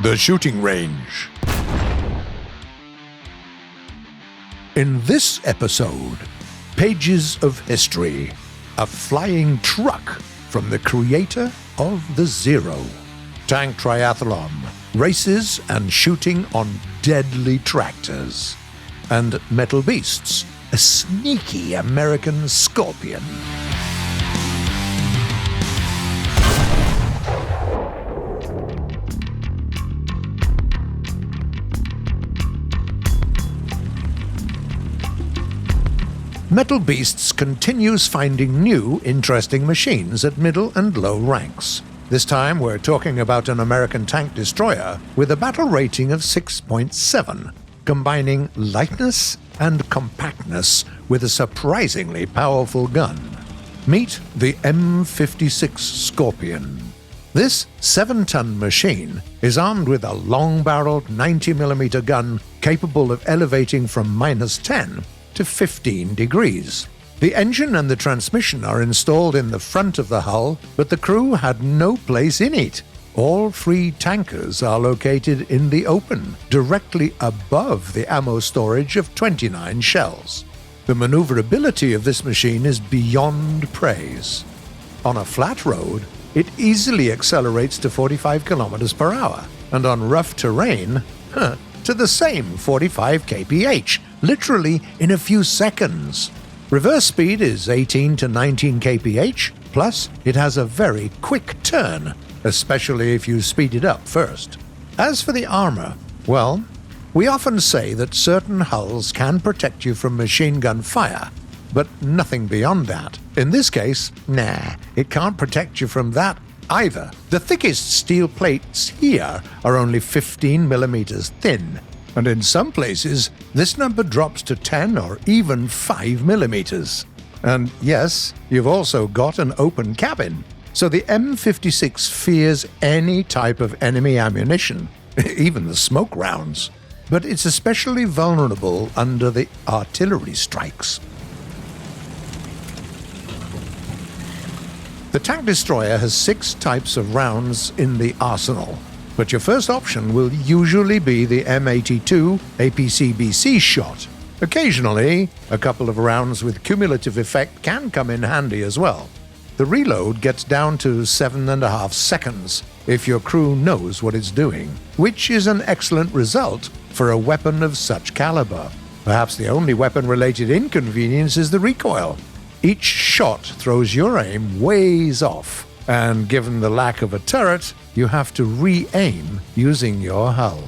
The shooting range. In this episode, pages of history, a flying truck from the creator of the Zero, tank triathlon, races and shooting on deadly tractors, and metal beasts, a sneaky American Scorpion. Metal Beasts continues finding new, interesting machines at middle and low ranks. This time we're talking about an American tank destroyer with a battle rating of 6.7, combining lightness and compactness with a surprisingly powerful gun. Meet the M56 Scorpion. This 7-ton machine is armed with a long-barreled 90mm gun capable of elevating from -10 to 15 degrees. The engine and the transmission are installed in the front of the hull, but the crew had no place in it. All 3 tankers are located in the open, directly above the ammo storage of 29 shells. The maneuverability of this machine is beyond praise. On a flat road, it easily accelerates to 45 kilometers per hour, and on rough terrain, to the same 45 kph, literally in a few seconds. Reverse speed is 18 to 19 kph, plus it has a very quick turn, especially if you speed it up first. As for the armor, well, we often say that certain hulls can protect you from machine gun fire, but nothing beyond that. In this case, it can't protect you from that either. The thickest steel plates here are only 15 millimeters thin, and in some places, this number drops to 10 or even 5 millimeters. And yes, you've also got an open cabin, so the M56 fears any type of enemy ammunition, even the smoke rounds. But it's especially vulnerable under the artillery strikes. The tank destroyer has 6 types of rounds in the arsenal, but your first option will usually be the M82 APCBC shot. Occasionally, a couple of rounds with cumulative effect can come in handy as well. The reload gets down to 7.5 seconds if your crew knows what it's doing, which is an excellent result for a weapon of such caliber. Perhaps the only weapon-related inconvenience is the recoil. Each shot throws your aim ways off, and given the lack of a turret, you have to re-aim using your hull.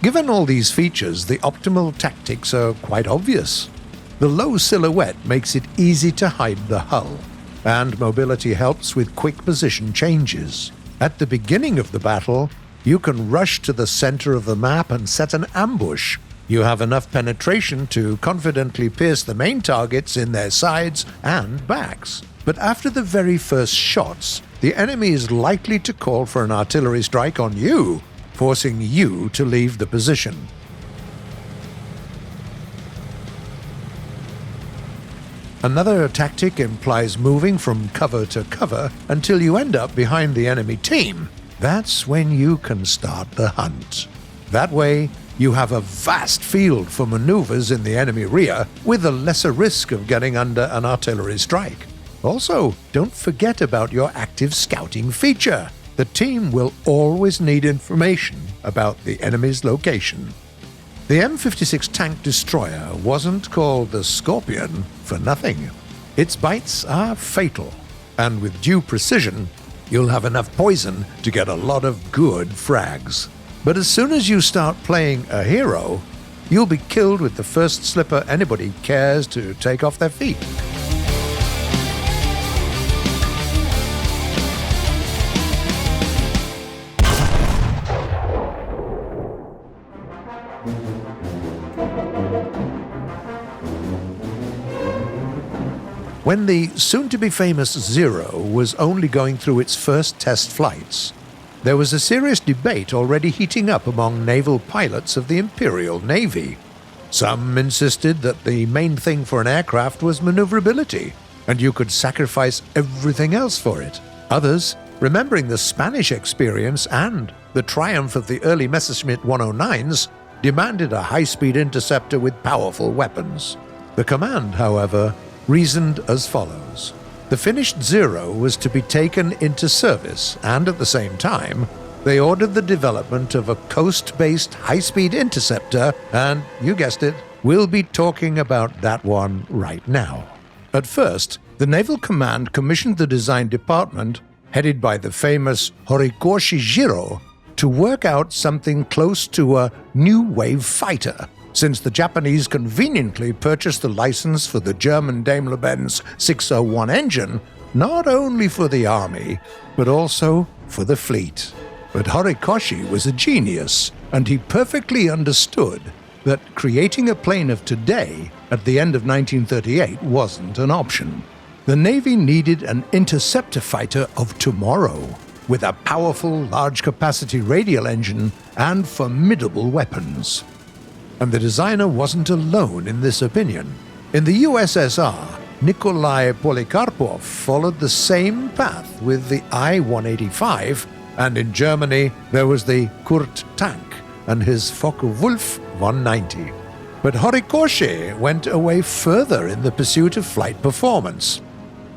Given all these features, the optimal tactics are quite obvious. The low silhouette makes it easy to hide the hull, and mobility helps with quick position changes. At the beginning of the battle, you can rush to the center of the map and set an ambush. You have enough penetration to confidently pierce the main targets in their sides and backs. But after the very first shots, the enemy is likely to call for an artillery strike on you, forcing you to leave the position. Another tactic implies moving from cover to cover until you end up behind the enemy team. That's when you can start the hunt. That way, you have a vast field for maneuvers in the enemy rear with a lesser risk of getting under an artillery strike. Also, don't forget about your active scouting feature. The team will always need information about the enemy's location. The M56 tank destroyer wasn't called the Scorpion for nothing. Its bites are fatal, and with due precision, you'll have enough poison to get a lot of good frags. But as soon as you start playing a hero, you'll be killed with the first slipper anybody cares to take off their feet. When the soon-to-be-famous Zero was only going through its first test flights, there was a serious debate already heating up among naval pilots of the Imperial Navy. Some insisted that the main thing for an aircraft was maneuverability, and you could sacrifice everything else for it. Others remembering the Spanish experience and the triumph of the early Messerschmitt 109s, demanded a high-speed interceptor with powerful weapons. The command, however, reasoned as follows. The finished Zero was to be taken into service, and at the same time, they ordered the development of a coast-based high-speed interceptor, and, you guessed it, we'll be talking about that one right now. At first, the Naval Command commissioned the design department, headed by the famous Horikoshi Jiro, to work out something close to a new wave fighter, since the Japanese conveniently purchased the license for the German Daimler-Benz 601 engine, not only for the army, but also for the fleet. But Horikoshi was a genius, and he perfectly understood that creating a plane of today at the end of 1938 wasn't an option. The Navy needed an interceptor fighter of tomorrow, with a powerful, large-capacity radial engine and formidable weapons. And the designer wasn't alone in this opinion. In the USSR, Nikolai Polikarpov followed the same path with the I-185, and in Germany there was the Kurt tank and his Focke-Wulf 190. But Horikoshi went away further in the pursuit of flight performance.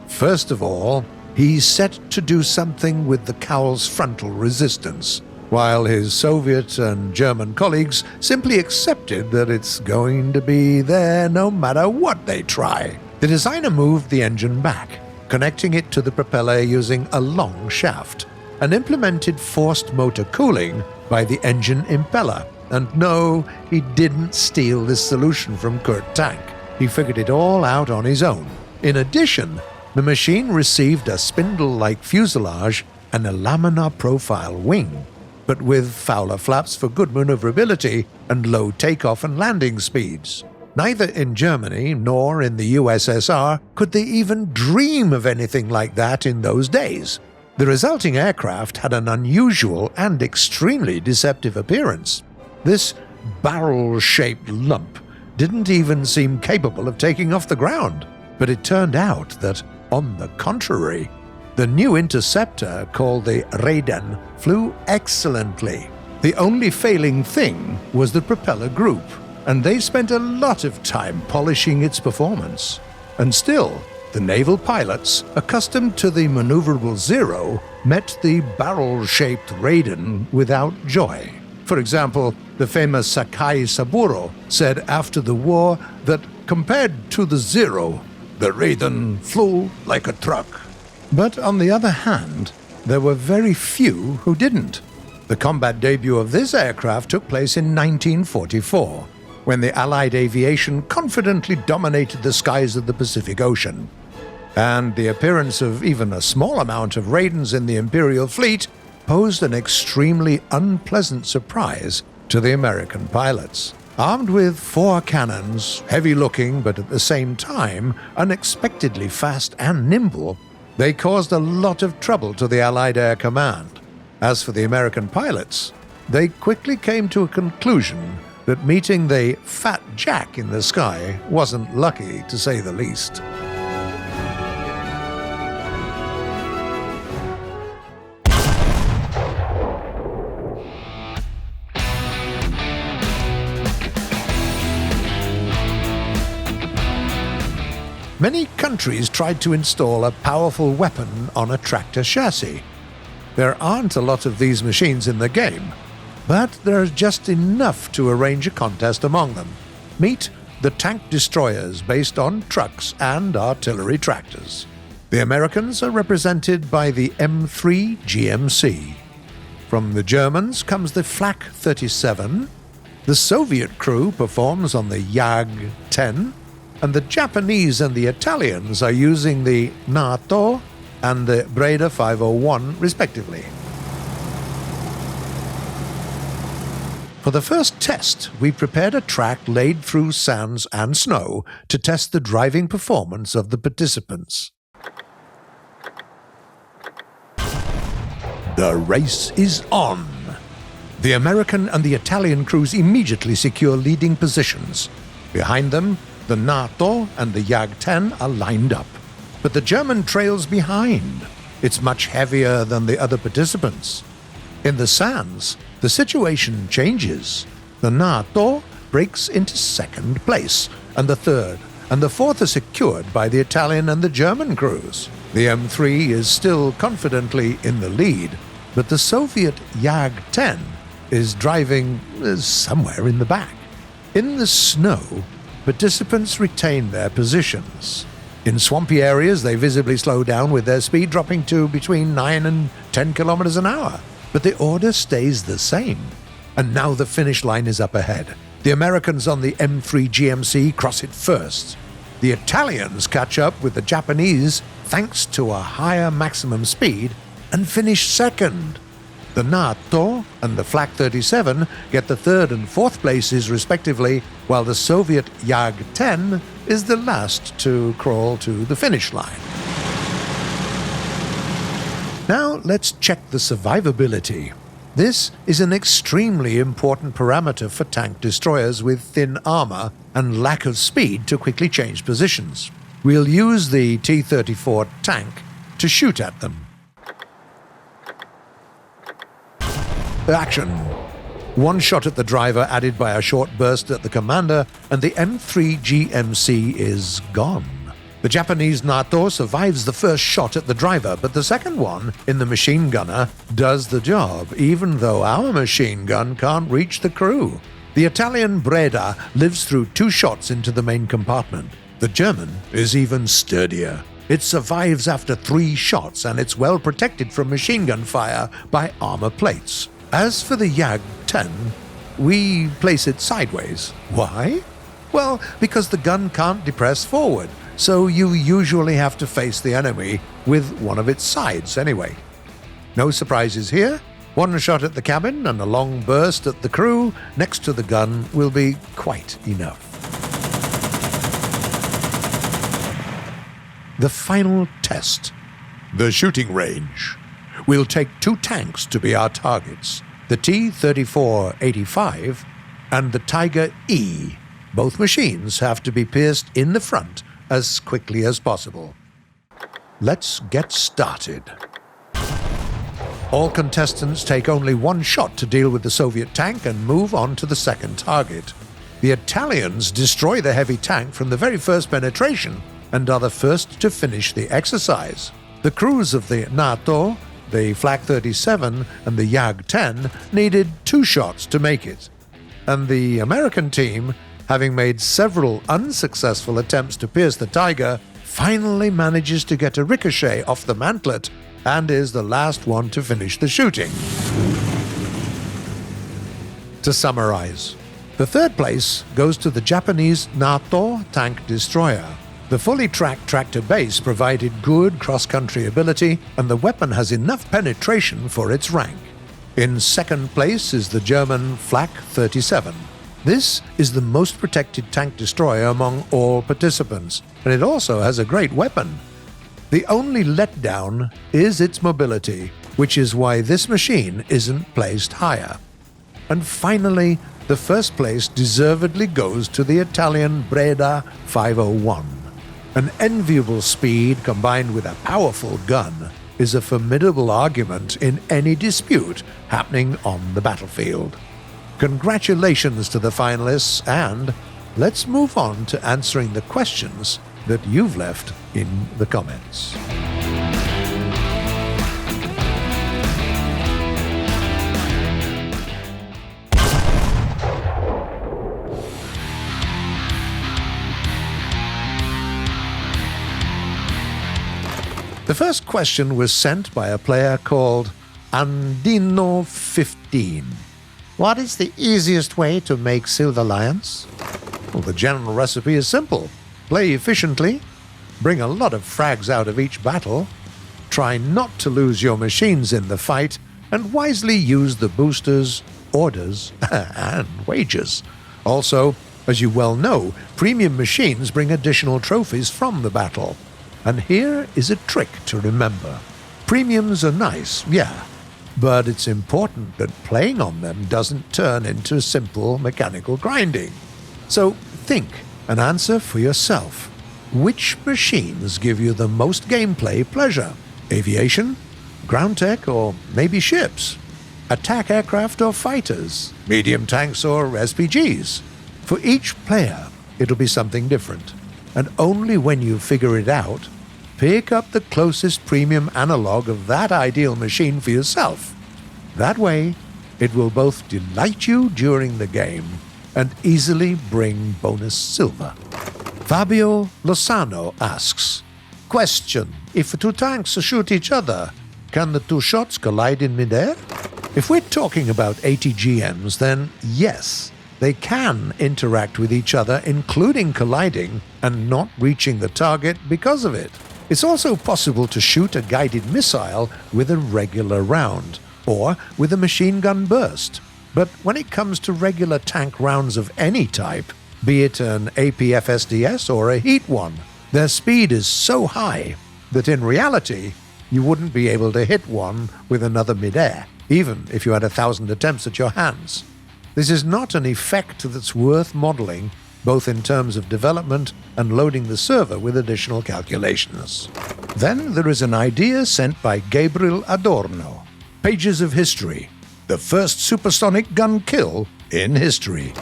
First of all, he set to do something with the cowl's frontal resistance, while his Soviet and German colleagues simply accepted that it's going to be there no matter what they try. The designer moved the engine back, connecting it to the propeller using a long shaft, and implemented forced motor cooling by the engine impeller. And no, he didn't steal this solution from Kurt Tank. He figured it all out on his own. In addition, the machine received a spindle-like fuselage and a laminar profile wing, but with Fowler flaps for good maneuverability and low takeoff and landing speeds. Neither in Germany nor in the USSR could they even dream of anything like that in those days. The resulting aircraft had an unusual and extremely deceptive appearance. This barrel-shaped lump didn't even seem capable of taking off the ground, but it turned out that, on the contrary, the new interceptor, called the Raiden, flew excellently. The only failing thing was the propeller group, and they spent a lot of time polishing its performance. And still, the naval pilots, accustomed to the maneuverable Zero, met the barrel-shaped Raiden without joy. For example, the famous Sakai Saburo said after the war that compared to the Zero, the Raiden flew like a truck. But on the other hand, there were very few who didn't. The combat debut of this aircraft took place in 1944, when the Allied aviation confidently dominated the skies of the Pacific Ocean. And the appearance of even a small amount of Raidens in the Imperial fleet posed an extremely unpleasant surprise to the American pilots. Armed with 4 cannons, heavy-looking but at the same time unexpectedly fast and nimble, they caused a lot of trouble to the Allied Air Command. As for the American pilots, they quickly came to a conclusion that meeting the Fat Jack in the sky wasn't lucky, to say the least. Many countries tried to install a powerful weapon on a tractor chassis. There aren't a lot of these machines in the game, but there are just enough to arrange a contest among them. Meet the tank destroyers based on trucks and artillery tractors. The Americans are represented by the M3 GMC. From the Germans comes the Flak 37, the Soviet crew performs on the Jag-10, and the Japanese and the Italians are using the NATO and the Breda 501 respectively. For the first test, we prepared a track laid through sands and snow to test the driving performance of the participants. The race is on! The American and the Italian crews immediately secure leading positions. Behind them, the NATO and the Jag-10 are lined up, but the German trails behind. It's much heavier than the other participants. In the sands, the situation changes. The NATO breaks into second place, and the third and the fourth are secured by the Italian and the German crews. The M3 is still confidently in the lead, but the Soviet Jag-10 is driving somewhere in the back. In the snow, participants retain their positions. In swampy areas, they visibly slow down, with their speed dropping to between 9 and 10 kilometers an hour. But the order stays the same. And now the finish line is up ahead. The Americans on the M3 GMC cross it first. The Italians catch up with the Japanese thanks to a higher maximum speed and finish second. The NATO and the Flak 37 get the third and fourth places respectively, while the Soviet Jag-10 is the last to crawl to the finish line. Now let's check the survivability. This is an extremely important parameter for tank destroyers with thin armor and lack of speed to quickly change positions. We'll use the T-34 tank to shoot at them. Action! One shot at the driver added by a short burst at the commander, and the M3 GMC is gone. The Japanese NATO survives the first shot at the driver, but the second one, in the machine gunner, does the job, even though our machine gun can't reach the crew. The Italian Breda lives through 2 shots into the main compartment. The German is even sturdier. It survives after 3 shots, and it's well protected from machine gun fire by armor plates. As for the Jag-10, we place it sideways. Why? Well, because the gun can't depress forward, so you usually have to face the enemy with one of its sides anyway. No surprises here. 1 shot at the cabin and a long burst at the crew next to the gun will be quite enough. The final test. The shooting range. We'll take 2 tanks to be our targets, the T-34-85 and the Tiger E. Both machines have to be pierced in the front as quickly as possible. Let's get started. All contestants take only 1 shot to deal with the Soviet tank and move on to the second target. The Italians destroy the heavy tank from the very first penetration and are the first to finish the exercise. The crews of the NATO, the Flak 37 and the Jag-10 needed 2 shots to make it, and the American team, having made several unsuccessful attempts to pierce the Tiger, finally manages to get a ricochet off the mantlet and is the last one to finish the shooting. To summarize, the 3rd place goes to the Japanese NATO tank destroyer. The fully tracked tractor base provided good cross-country ability, and the weapon has enough penetration for its rank. In 2nd place is the German Flak 37. This is the most protected tank destroyer among all participants, and it also has a great weapon. The only letdown is its mobility, which is why this machine isn't placed higher. And finally, the 1st place deservedly goes to the Italian Breda 501. An enviable speed combined with a powerful gun is a formidable argument in any dispute happening on the battlefield. Congratulations to the finalists, and let's move on to answering the questions that you've left in the comments. The first question was sent by a player called Andino15. What is the easiest way to make Silver Lions? Well, the general recipe is simple. Play efficiently, bring a lot of frags out of each battle, try not to lose your machines in the fight, and wisely use the boosters, orders, and wages. Also, as you well know, premium machines bring additional trophies from the battle. And here is a trick to remember. Premiums are nice, yeah, but it's important that playing on them doesn't turn into simple mechanical grinding. So think and answer for yourself. Which machines give you the most gameplay pleasure? Aviation? Ground tech, or maybe ships? Attack aircraft or fighters? Medium tanks or SPGs? For each player, it'll be something different. And only when you figure it out, pick up the closest premium analog of that ideal machine for yourself. That way, it will both delight you during the game and easily bring bonus silver. Fabio Lozano asks, question, if two tanks shoot each other, can the two shots collide in midair? If we're talking about ATGMs, then yes, they can interact with each other, including colliding and not reaching the target because of it. It's also possible to shoot a guided missile with a regular round, or with a machine gun burst. But when it comes to regular tank rounds of any type, be it an APFSDS or a Heat one, their speed is so high that in reality, you wouldn't be able to hit one with another midair, even if you had 1,000 attempts at your hands. This is not an effect that's worth modeling, both in terms of development and loading the server with additional calculations. Then there is an idea sent by Gabriel Adorno. Pages of history. The first supersonic gun kill in history.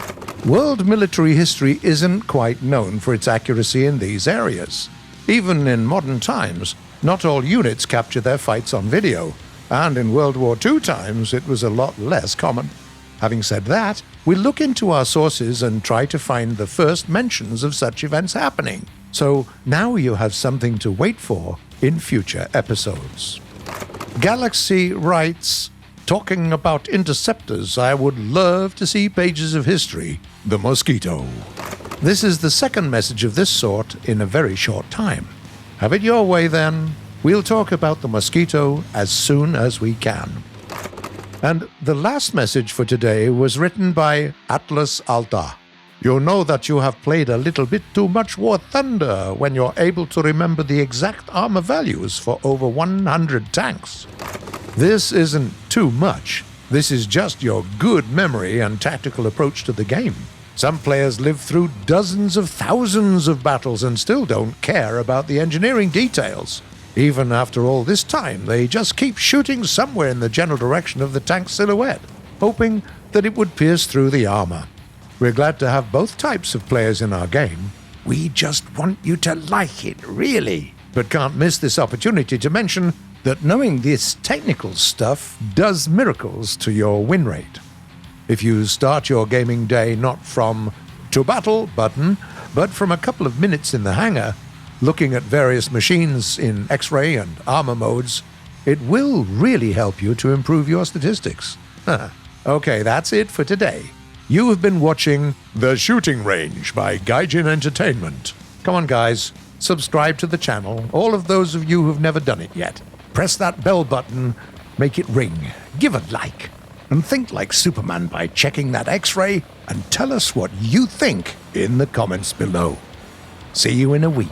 World military history isn't quite known for its accuracy in these areas. Even in modern times, not all units capture their fights on video, and in World War II times it was a lot less common. Having said that, we look into our sources and try to find the first mentions of such events happening. So now you have something to wait for in future episodes. Galaxy writes, talking about interceptors, I would love to see pages of history. The Mosquito. This is the second message of this sort in a very short time. Have it your way then. We'll talk about the Mosquito as soon as we can. And the last message for today was written by Atlas Alta. You know that you have played a little bit too much War Thunder when you're able to remember the exact armor values for over 100 tanks. This isn't too much. This is just your good memory and tactical approach to the game. Some players live through dozens of thousands of battles and still don't care about the engineering details. Even after all this time, they just keep shooting somewhere in the general direction of the tank silhouette, hoping that it would pierce through the armor. We're glad to have both types of players in our game. We just want you to like it, really. But can't miss this opportunity to mention that knowing this technical stuff does miracles to your win rate. If you start your gaming day not from "to battle" button, but from a couple of minutes in the hangar, looking at various machines in X-ray and armor modes, it will really help you to improve your statistics. Okay, that's it for today. You have been watching The Shooting Range by Gaijin Entertainment. Come on, guys, subscribe to the channel, all of those of you who've never done it yet. Press that bell button, make it ring, give a like, and think like Superman by checking that X-ray and tell us what you think in the comments below. See you in a week.